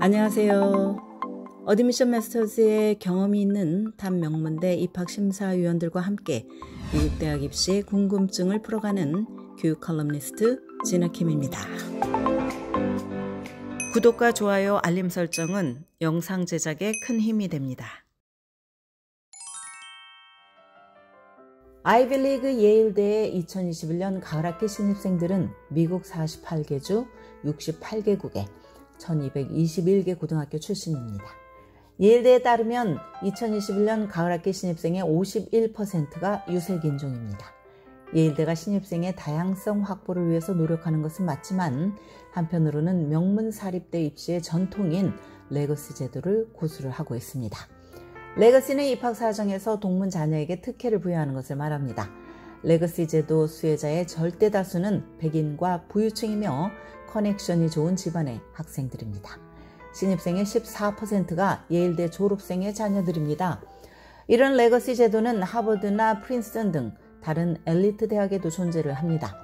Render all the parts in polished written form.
안녕하세요. 어드미션 마스터즈의 경험이 있는 탑 명문대 입학심사위원들과 함께 미국 대학 입시의 궁금증을 풀어가는 교육 컬럼니스트 진아킴입니다. 구독과 좋아요, 알림 설정은 영상 제작에 큰 힘이 됩니다. 아이비리그 예일대의 2021년 가을학기 신입생들은 미국 48개 주 68개국에 1221개 고등학교 출신입니다. 예일대에 따르면 2021년 가을학기 신입생의 51%가 유색인종입니다. 예일대가 신입생의 다양성 확보를 위해서 노력하는 것은 맞지만 한편으로는 명문 사립대 입시의 전통인 레거시 제도를 고수를 하고 있습니다. 레거시는 입학 사정에서 동문 자녀에게 특혜를 부여하는 것을 말합니다. 레거시 제도 수혜자의 절대 다수는 백인과 부유층이며 커넥션이 좋은 집안의 학생들입니다. 신입생의 14%가 예일대 졸업생의 자녀들입니다. 이런 레거시 제도는 하버드나 프린스턴 등 다른 엘리트 대학에도 존재를 합니다.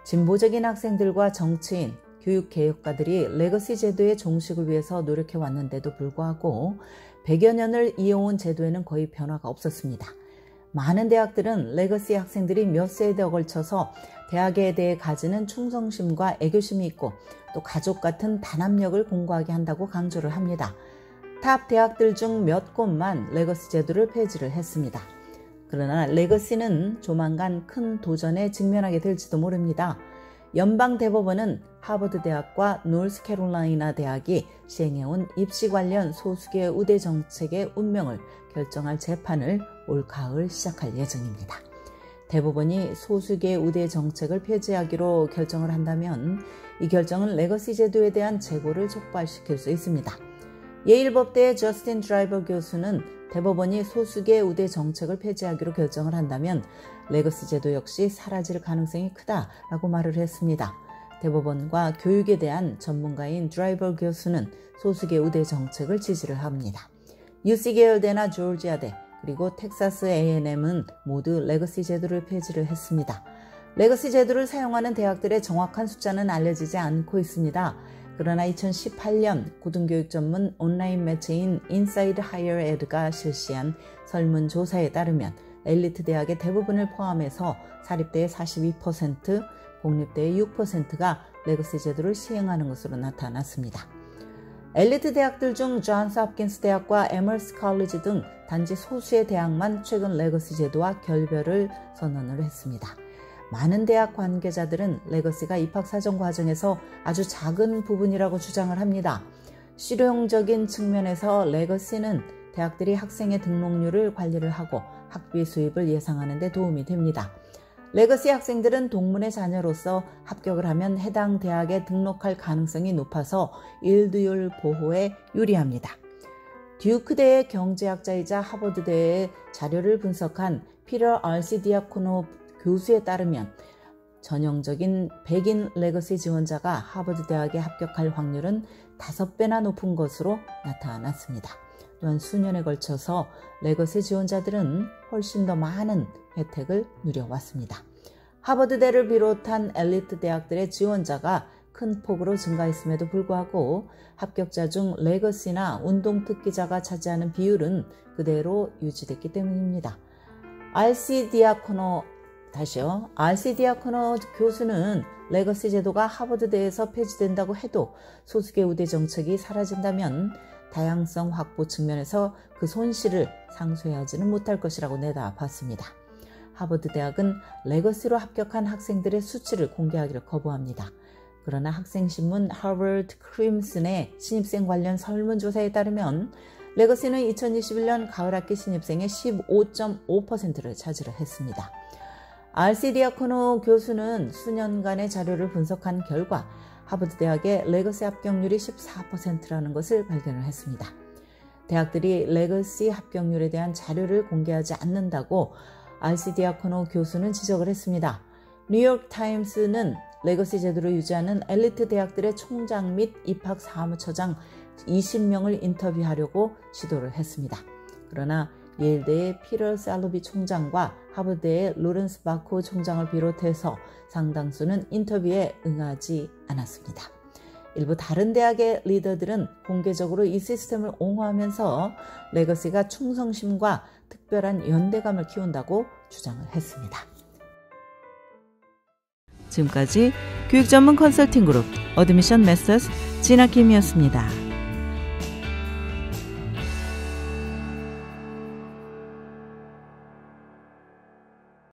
진보적인 학생들과 정치인, 교육개혁가들이 레거시 제도의 종식을 위해서 노력해 왔는데도 불구하고 100여 년을 이어온 제도에는 거의 변화가 없었습니다. 많은 대학들은 레거시 학생들이 몇 세대에 걸쳐서 대학에 대해 가지는 충성심과 애교심이 있고 또 가족 같은 단합력을 공고하게 한다고 강조를 합니다. 탑 대학들 중 몇 곳만 레거시 제도를 폐지를 했습니다. 그러나 레거시는 조만간 큰 도전에 직면하게 될지도 모릅니다. 연방대법원은 하버드 대학과 노스캐롤라이나 대학이 시행해온 입시 관련 소수계 우대 정책의 운명을 결정할 재판을 올 가을 시작할 예정입니다. 대법원이 소수계 우대 정책을 폐지하기로 결정을 한다면 이 결정은 레거시 제도에 대한 재고를 촉발시킬 수 있습니다. 예일법대의 저스틴 드라이버 교수는 대법원이 소수계 우대 정책을 폐지하기로 결정을 한다면 레거시 제도 역시 사라질 가능성이 크다라고 말을 했습니다. 대법원과 교육에 대한 전문가인 드라이버 교수는 소수계 우대 정책을 지지를 합니다. UC 계열대나 조지아대 그리고 텍사스 A&M은 모두 레거시 제도를 폐지를 했습니다. 레거시 제도를 사용하는 대학들의 정확한 숫자는 알려지지 않고 있습니다. 그러나 2018년 고등교육 전문 온라인 매체인 인사이드 하이어 에드가 실시한 설문조사에 따르면 엘리트 대학의 대부분을 포함해서 사립대의 42%, 공립대의 6%가 레거시 제도를 시행하는 것으로 나타났습니다. 엘리트 대학들 중 존스 홉킨스 대학과 에머스 컬리지 등 단지 소수의 대학만 최근 레거시 제도와 결별을 선언을 했습니다. 많은 대학 관계자들은 레거시가 입학 사정 과정에서 아주 작은 부분이라고 주장을 합니다. 실용적인 측면에서 레거시는 대학들이 학생의 등록률을 관리를 하고 학비 수입을 예상하는 데 도움이 됩니다. 레거시 학생들은 동문의 자녀로서 합격을 하면 해당 대학에 등록할 가능성이 높아서 일두율 보호에 유리합니다. 듀크대의 경제학자이자 하버드대의 자료를 분석한 피터 R.C. 디아코노 교수에 따르면 전형적인 백인 레거시 지원자가 하버드 대학에 합격할 확률은 5배나 높은 것으로 나타났습니다. 또한 수년에 걸쳐서 레거시 지원자들은 훨씬 더 많은 혜택을 누려왔습니다. 하버드대를 비롯한 엘리트 대학들의 지원자가 큰 폭으로 증가했음에도 불구하고 합격자 중 레거시나 운동특기자가 차지하는 비율은 그대로 유지됐기 때문입니다. R.C. 디아코노 교수는 레거시 제도가 하버드대에서 폐지된다고 해도 소수계 우대 정책이 사라진다면 다양성 확보 측면에서 그 손실을 상쇄하지는 못할 것이라고 내다봤습니다. 하버드 대학은 레거시로 합격한 학생들의 수치를 공개하기를 거부합니다. 그러나 학생신문 하버드 크림슨의 신입생 관련 설문조사에 따르면 레거시는 2021년 가을학기 신입생의 15.5%를 차지를 했습니다. R.C. 디아코노 교수는 수년간의 자료를 분석한 결과 하버드 대학의 레거시 합격률이 14%라는 것을 발견을 했습니다. 대학들이 레거시 합격률에 대한 자료를 공개하지 않는다고 R.C. 디아코노 교수는 지적을 했습니다. 뉴욕 타임스는 레거시 제도를 유지하는 엘리트 대학들의 총장 및 입학 사무처장 20명을 인터뷰하려고 시도를 했습니다. 그러나 예일대의 피터 살로비 총장과 하버드의 로렌스 바코 총장을 비롯해서 상당수는 인터뷰에 응하지 않았습니다. 일부 다른 대학의 리더들은 공개적으로 이 시스템을 옹호하면서 레거시가 충성심과 특별한 연대감을 키운다고 주장을 했습니다. 지금까지 교육 전문 컨설팅 그룹 어드미션 메서스 진아킴이었습니다.